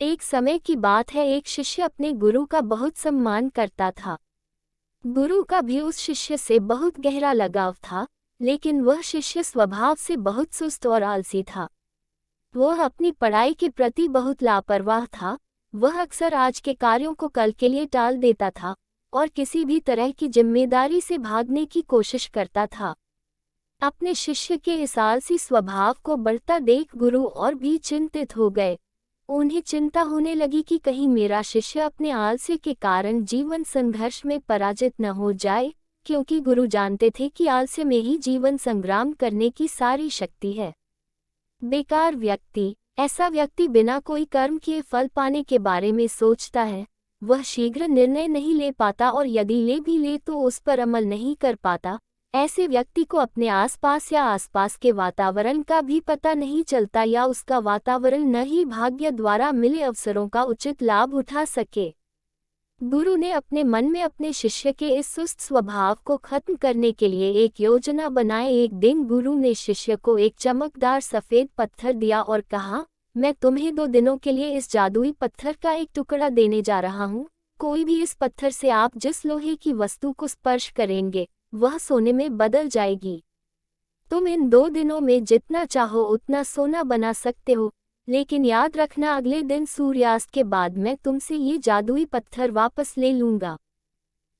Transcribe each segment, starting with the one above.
एक समय की बात है, एक शिष्य अपने गुरु का बहुत सम्मान करता था। गुरु का भी उस शिष्य से बहुत गहरा लगाव था, लेकिन वह शिष्य स्वभाव से बहुत सुस्त और आलसी था। वह अपनी पढ़ाई के प्रति बहुत लापरवाह था। वह अक्सर आज के कार्यों को कल के लिए टाल देता था और किसी भी तरह की जिम्मेदारी से भागने की कोशिश करता था। अपने शिष्य के इस आलसी स्वभाव को बढ़ता देख गुरु और भी चिंतित हो गए। उन्हें चिंता होने लगी कि कहीं मेरा शिष्य अपने आलस्य के कारण जीवन संघर्ष में पराजित न हो जाए, क्योंकि गुरु जानते थे कि आलस्य में ही जीवन संग्राम करने की सारी शक्ति है। बेकार व्यक्ति, ऐसा व्यक्ति बिना कोई कर्म किए फल पाने के बारे में सोचता है। वह शीघ्र निर्णय नहीं ले पाता और यदि ले भी ले तो उस पर अमल नहीं कर पाता। ऐसे व्यक्ति को अपने आसपास या आसपास के वातावरण का भी पता नहीं चलता या उसका वातावरण न ही भाग्य द्वारा मिले अवसरों का उचित लाभ उठा सके। गुरु ने अपने मन में अपने शिष्य के इस सुस्त स्वभाव को खत्म करने के लिए एक योजना बनाई। एक दिन गुरु ने शिष्य को एक चमकदार सफेद पत्थर दिया और कहा, मैं तुम्हें 2 दिनों के लिए इस जादुई पत्थर का एक टुकड़ा देने जा रहा हूँ। कोई भी इस पत्थर से आप जिस लोहे की वस्तु को स्पर्श करेंगे वह सोने में बदल जाएगी। तुम इन 2 दिनों में जितना चाहो उतना सोना बना सकते हो, लेकिन याद रखना अगले दिन सूर्यास्त के बाद मैं तुमसे ये जादुई पत्थर वापस ले लूंगा।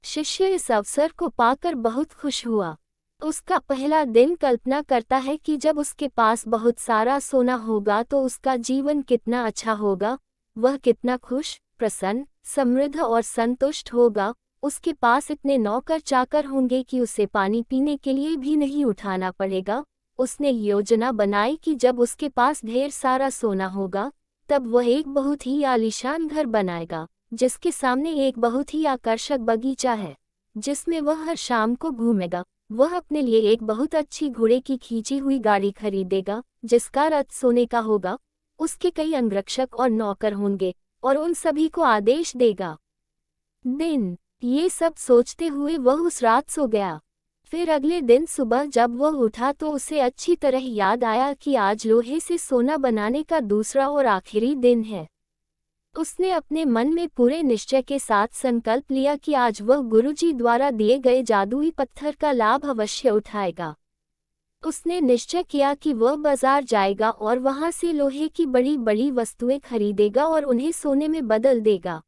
शिष्य इस अवसर को पाकर बहुत खुश हुआ। उसका पहला दिन कल्पना करता है कि जब उसके पास बहुत सारा सोना होगा तो उसका जीवन कितना अच्छा होगा। वह कितना खुश, प्रसन्न, समृद्ध और संतुष्ट होगा। उसके पास इतने नौकर चाकर होंगे कि उसे पानी पीने के लिए भी नहीं उठाना पड़ेगा। उसने योजना बनाई कि जब उसके पास ढेर सारा सोना होगा तब वह एक बहुत ही आलीशान घर बनाएगा, जिसके सामने एक बहुत ही आकर्षक बगीचा है, जिसमें वह हर शाम को घूमेगा। वह अपने लिए एक बहुत अच्छी घोड़े की खींची हुई गाड़ी खरीदेगा, जिसका रथ सोने का होगा। उसके कई अंगरक्षक और नौकर होंगे और उन सभी को आदेश देगा। ये सब सोचते हुए वह उस रात सो गया। फिर अगले दिन सुबह जब वह उठा तो उसे अच्छी तरह याद आया कि आज लोहे से सोना बनाने का दूसरा और आखिरी दिन है। उसने अपने मन में पूरे निश्चय के साथ संकल्प लिया कि आज वह गुरुजी द्वारा दिए गए जादुई पत्थर का लाभ अवश्य उठाएगा। उसने निश्चय किया कि वह बाजार जाएगा और वहां से लोहे की बड़ी बड़ी वस्तुएं खरीदेगा और उन्हें सोने में बदल देगा।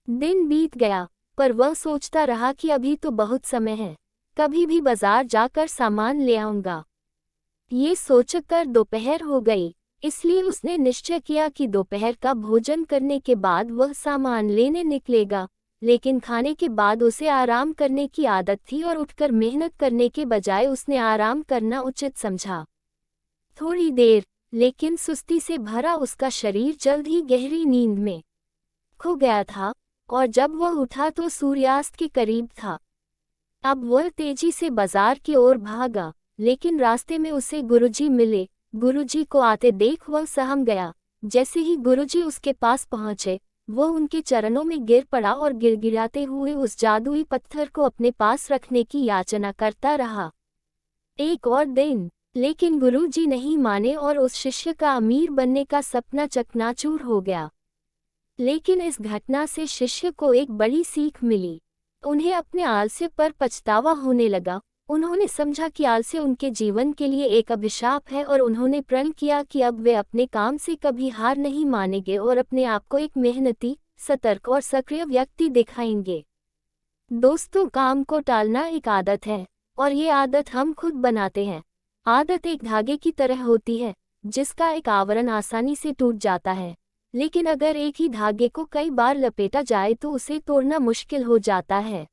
दिन बीत गया, पर वह सोचता रहा कि अभी तो बहुत समय है, कभी भी बाजार जाकर सामान ले आऊंगा। ये सोचकर दोपहर हो गई, इसलिए उसने निश्चय किया कि दोपहर का भोजन करने के बाद वह सामान लेने निकलेगा। लेकिन खाने के बाद उसे आराम करने की आदत थी और उठकर मेहनत करने के बजाय उसने आराम करना उचित समझा। थोड़ी देर, लेकिन सुस्ती से भरा उसका शरीर जल्द ही गहरी नींद में खो गया था और जब वह उठा तो सूर्यास्त के करीब था। अब वह तेजी से बाजार की ओर भागा, लेकिन रास्ते में उसे गुरुजी मिले। गुरुजी को आते देख वह सहम गया। जैसे ही गुरुजी उसके पास पहुंचे, वह उनके चरणों में गिर पड़ा और गिड़गिड़ाते हुए उस जादुई पत्थर को अपने पास रखने की याचना करता रहा। एक और दिन, लेकिन गुरुजी नहीं माने और उस शिष्य का अमीर बनने का सपना चकनाचूर हो गया। लेकिन इस घटना से शिष्य को एक बड़ी सीख मिली। उन्हें अपने आलस्य पर पछतावा होने लगा। उन्होंने समझा कि आलस्य उनके जीवन के लिए एक अभिशाप है और उन्होंने प्रण किया कि अब वे अपने काम से कभी हार नहीं मानेंगे और अपने आप को एक मेहनती, सतर्क और सक्रिय व्यक्ति दिखाएंगे। दोस्तों, काम को टालना एक आदत है और ये आदत हम खुद बनाते हैं। आदत एक धागे की तरह होती है, जिसका एक आवरण आसानी से टूट जाता है, लेकिन अगर एक ही धागे को कई बार लपेटा जाए तो उसे तोड़ना मुश्किल हो जाता है।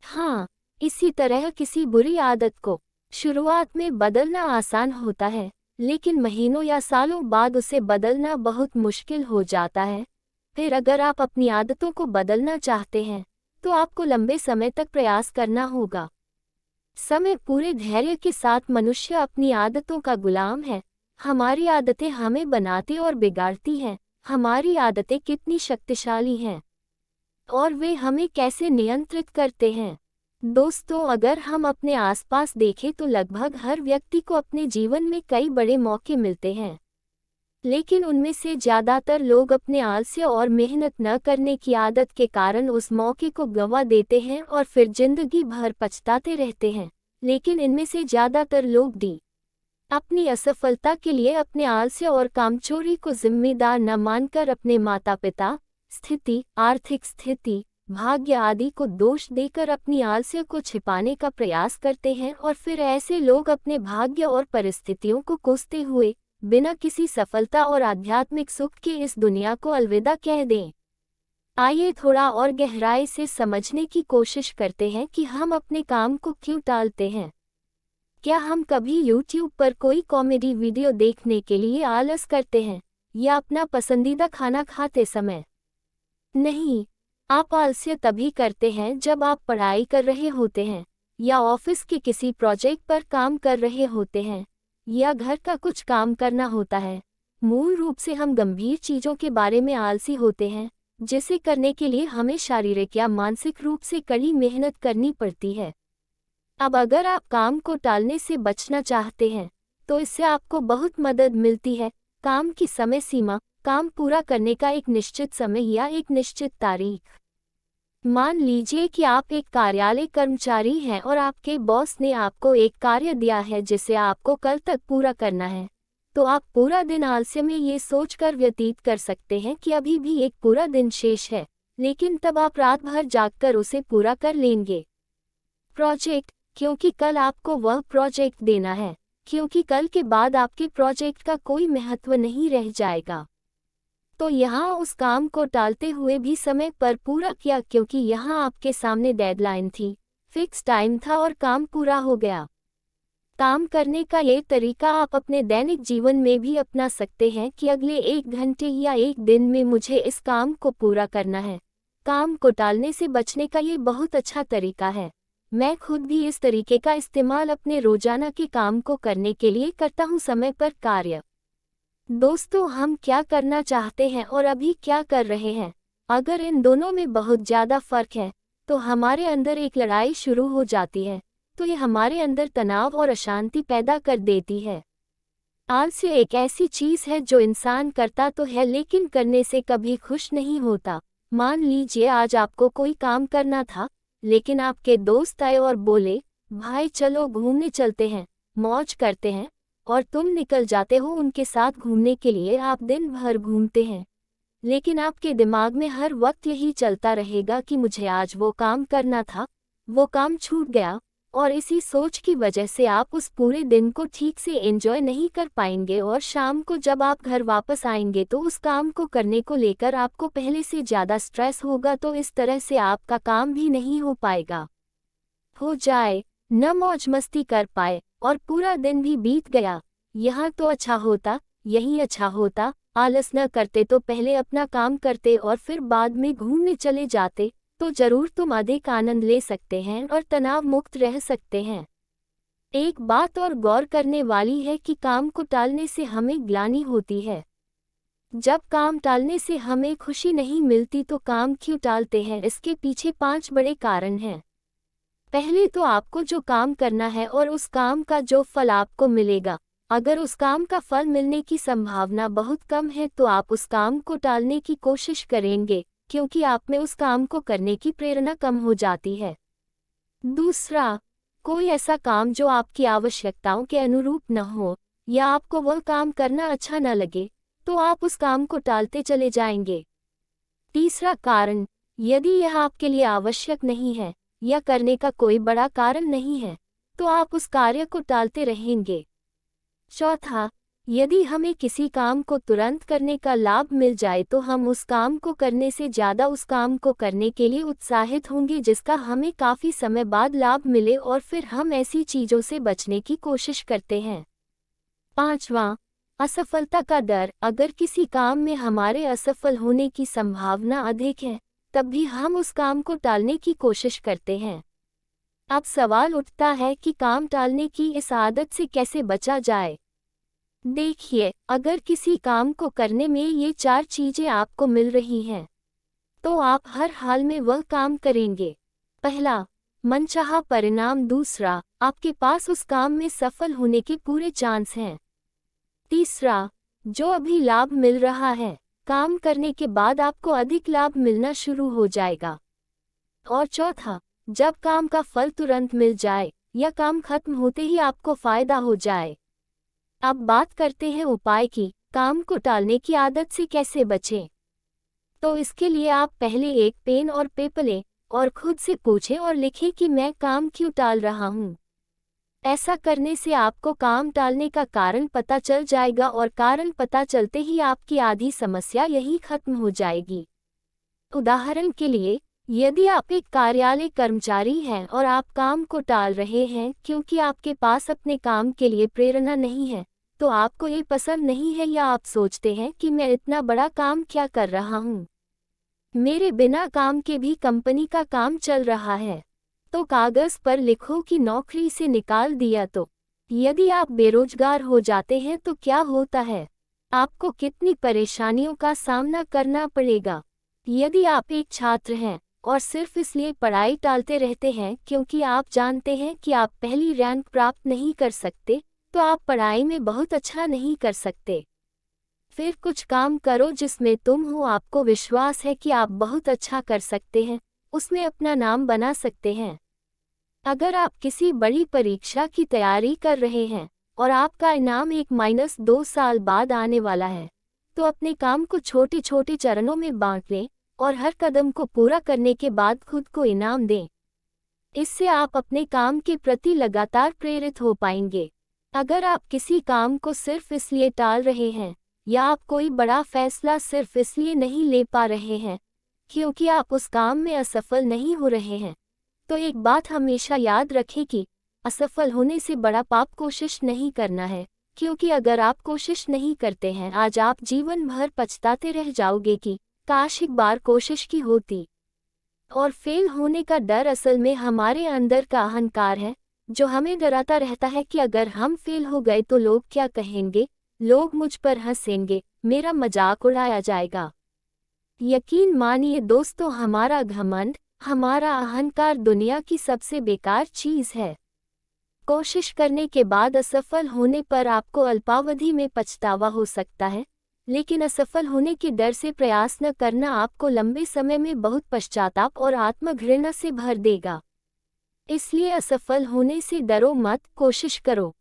हाँ, इसी तरह किसी बुरी आदत को शुरुआत में बदलना आसान होता है, लेकिन महीनों या सालों बाद उसे बदलना बहुत मुश्किल हो जाता है। फिर अगर आप अपनी आदतों को बदलना चाहते हैं, तो आपको लंबे समय तक प्रयास करना होगा। समय पूरे धैर्य के साथ मनुष्य अपनी आदतों का गुलाम है। हमारी आदतें हमें बनाती और बिगाड़ती हैं। हमारी आदतें कितनी शक्तिशाली हैं और वे हमें कैसे नियंत्रित करते हैं। दोस्तों, अगर हम अपने आसपास देखें तो लगभग हर व्यक्ति को अपने जीवन में कई बड़े मौके मिलते हैं, लेकिन उनमें से ज़्यादातर लोग अपने आलस्य और मेहनत न करने की आदत के कारण उस मौके को गंवा देते हैं और फिर जिंदगी भर पछताते रहते हैं। लेकिन इनमें से ज़्यादातर लोग अपनी असफलता के लिए अपने आलस्य और कामचोरी को जिम्मेदार न मानकर अपने माता पिता, स्थिति, आर्थिक स्थिति, भाग्य आदि को दोष देकर अपनी आलस्य को छिपाने का प्रयास करते हैं और फिर ऐसे लोग अपने भाग्य और परिस्थितियों को कोसते हुए बिना किसी सफलता और आध्यात्मिक सुख के इस दुनिया को अलविदा कह दें। आइए थोड़ा और गहराई से समझने की कोशिश करते हैं कि हम अपने काम को क्यों टालते हैं। क्या हम कभी YouTube पर कोई कॉमेडी वीडियो देखने के लिए आलस करते हैं या अपना पसंदीदा खाना खाते समय? नहीं, आप आलस्य तभी करते हैं जब आप पढ़ाई कर रहे होते हैं या ऑफिस के किसी प्रोजेक्ट पर काम कर रहे होते हैं या घर का कुछ काम करना होता है। मूल रूप से हम गंभीर चीज़ों के बारे में आलसी होते हैं, जिसे करने के लिए हमें शारीरिक या मानसिक रूप से कड़ी मेहनत करनी पड़ती है। अब अगर आप काम को टालने से बचना चाहते हैं, तो इससे आपको बहुत मदद मिलती है। काम की समय सीमा, काम पूरा करने का एक निश्चित समय या एक निश्चित तारीख। मान लीजिए कि आप एक कार्यालय कर्मचारी हैं और आपके बॉस ने आपको एक कार्य दिया है जिसे आपको कल तक पूरा करना है, तो आप पूरा दिन आलस्य में ये सोचकर व्यतीत कर सकते हैं कि अभी भी एक पूरा दिन शेष है, लेकिन तब आप रात भर जागकर उसे पूरा कर लेंगे। प्रोजेक्ट, क्योंकि कल आपको वह प्रोजेक्ट देना है, क्योंकि कल के बाद आपके प्रोजेक्ट का कोई महत्व नहीं रह जाएगा। तो यहाँ उस काम को टालते हुए भी समय पर पूरा किया, क्योंकि यहाँ आपके सामने डेडलाइन थी, फिक्स टाइम था और काम पूरा हो गया। काम करने का ये तरीका आप अपने दैनिक जीवन में भी अपना सकते हैं कि अगले 1 घंटे या 1 दिन में मुझे इस काम को पूरा करना है। काम को टालने से बचने का ये बहुत अच्छा तरीका है। मैं खुद भी इस तरीके का इस्तेमाल अपने रोजाना के काम को करने के लिए करता हूँ। समय पर कार्य। दोस्तों, हम क्या करना चाहते हैं और अभी क्या कर रहे हैं, अगर इन दोनों में बहुत ज़्यादा फर्क है तो हमारे अंदर एक लड़ाई शुरू हो जाती है। तो ये हमारे अंदर तनाव और अशांति पैदा कर देती है। आलस्य एक ऐसी चीज़ है जो इंसान करता तो है लेकिन करने से कभी खुश नहीं होता। मान लीजिए आज आपको कोई काम करना था, लेकिन आपके दोस्त आए और बोले, भाई चलो घूमने चलते हैं, मौज करते हैं, और तुम निकल जाते हो उनके साथ घूमने के लिए। आप दिन भर घूमते हैं, लेकिन आपके दिमाग में हर वक्त यही चलता रहेगा कि मुझे आज वो काम करना था, वो काम छूट गया, और इसी सोच की वजह से आप उस पूरे दिन को ठीक से एंजॉय नहीं कर पाएंगे और शाम को जब आप घर वापस आएंगे तो उस काम को करने को लेकर आपको पहले से ज़्यादा स्ट्रेस होगा। तो इस तरह से आपका काम भी नहीं हो पाएगा। हो जाए, न मौज मस्ती कर पाए और पूरा दिन भी बीत गया। यहाँ तो अच्छा होता, यही अच्छा होता, आलस न करते तो पहले अपना काम करते और फिर बाद में घूमने चले जाते, तो जरूर तुम अधिक आनंद ले सकते हैं और तनाव मुक्त रह सकते हैं। एक बात और गौर करने वाली है कि काम को टालने से हमें ग्लानि होती है। जब काम टालने से हमें खुशी नहीं मिलती तो काम क्यों टालते हैं, इसके पीछे 5 बड़े कारण हैं। पहले तो आपको जो काम करना है और उस काम का जो फल आपको मिलेगा, अगर उस काम का फल मिलने की संभावना बहुत कम है तो आप उस काम को टालने की कोशिश करेंगे, क्योंकि आप में उस काम को करने की प्रेरणा कम हो जाती है। दूसरा, कोई ऐसा काम जो आपकी आवश्यकताओं के अनुरूप न हो या आपको वह काम करना अच्छा न लगे, तो आप उस काम को टालते चले जाएंगे। तीसरा कारण, यदि यह आपके लिए आवश्यक नहीं है या करने का कोई बड़ा कारण नहीं है, तो आप उस कार्य को टालते रहेंगे। चौथा, यदि हमें किसी काम को तुरंत करने का लाभ मिल जाए तो हम उस काम को करने से ज़्यादा उस काम को करने के लिए उत्साहित होंगे जिसका हमें काफ़ी समय बाद लाभ मिले, और फिर हम ऐसी चीज़ों से बचने की कोशिश करते हैं। पांचवा, असफलता का डर। अगर किसी काम में हमारे असफल होने की संभावना अधिक है, तब भी हम उस काम को टालने की कोशिश करते हैं। अब सवाल उठता है कि काम टालने की इस आदत से कैसे बचा जाए। देखिए, अगर किसी काम को करने में ये 4 चीज़ें आपको मिल रही हैं, तो आप हर हाल में वह काम करेंगे। पहला, मनचाहा परिणाम। दूसरा, आपके पास उस काम में सफल होने के पूरे चांस हैं। तीसरा, जो अभी लाभ मिल रहा है, काम करने के बाद आपको अधिक लाभ मिलना शुरू हो जाएगा। और चौथा, जब काम का फल तुरंत मिल जाए या काम खत्म होते ही आपको फायदा हो जाए। अब बात करते हैं उपाय की, काम को टालने की आदत से कैसे बचें। तो इसके लिए आप पहले एक पेन और पेपर लें और खुद से पूछें और लिखें कि मैं काम क्यों टाल रहा हूँ। ऐसा करने से आपको काम टालने का कारण पता चल जाएगा और कारण पता चलते ही आपकी आधी समस्या यही खत्म हो जाएगी। उदाहरण के लिए, यदि आप एक कार्यालय कर्मचारी हैं और आप काम को टाल रहे हैं क्योंकि आपके पास अपने काम के लिए प्रेरणा नहीं है, तो आपको ये पसंद नहीं है या आप सोचते हैं कि मैं इतना बड़ा काम क्या कर रहा हूँ, मेरे बिना काम के भी कंपनी का काम चल रहा है, तो कागज पर लिखो कि नौकरी से निकाल दिया तो। यदि आप बेरोजगार हो जाते हैं तो क्या होता है, आपको कितनी परेशानियों का सामना करना पड़ेगा। यदि आप एक छात्र हैं और सिर्फ इसलिए पढ़ाई टालते रहते हैं क्योंकि आप जानते हैं कि आप पहली रैंक प्राप्त नहीं कर सकते, तो आप पढ़ाई में बहुत अच्छा नहीं कर सकते। फिर कुछ काम करो जिसमें तुम हो, आपको विश्वास है कि आप बहुत अच्छा कर सकते हैं, उसमें अपना नाम बना सकते हैं। अगर आप किसी बड़ी परीक्षा की तैयारी कर रहे हैं और आपका इनाम 1-2 साल बाद आने वाला है, तो अपने काम को छोटे छोटे चरणों में बांट लें और हर कदम को पूरा करने के बाद खुद को इनाम दें। इससे आप अपने काम के प्रति लगातार प्रेरित हो पाएंगे। अगर आप किसी काम को सिर्फ इसलिए टाल रहे हैं या आप कोई बड़ा फैसला सिर्फ इसलिए नहीं ले पा रहे हैं क्योंकि आप उस काम में असफल नहीं हो रहे हैं, तो एक बात हमेशा याद रखें कि असफल होने से बड़ा पाप कोशिश नहीं करना है, क्योंकि अगर आप कोशिश नहीं करते हैं आज आप जीवन भर पछताते रह जाओगे कि काश एक बार कोशिश की होती। और फेल होने का डर असल में हमारे अंदर का अहंकार है, जो हमें डराता रहता है कि अगर हम फेल हो गए तो लोग क्या कहेंगे, लोग मुझ पर हंसेंगे, मेरा मजाक उड़ाया जाएगा। यकीन मानिए दोस्तों, हमारा घमंड, हमारा अहंकार दुनिया की सबसे बेकार चीज है। कोशिश करने के बाद असफल होने पर आपको अल्पावधि में पछतावा हो सकता है, लेकिन असफल होने के डर से प्रयास न करना आपको लंबे समय में बहुत पश्चाताप और आत्मघृणा से भर देगा। इसलिए असफल होने से डरो मत, कोशिश करो।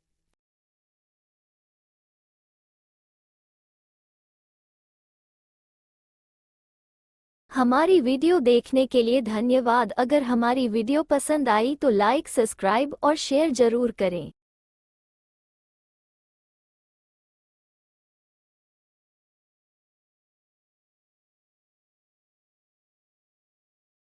हमारी वीडियो देखने के लिए धन्यवाद। अगर हमारी वीडियो पसंद आई तो लाइक, सब्सक्राइब और शेयर जरूर करें।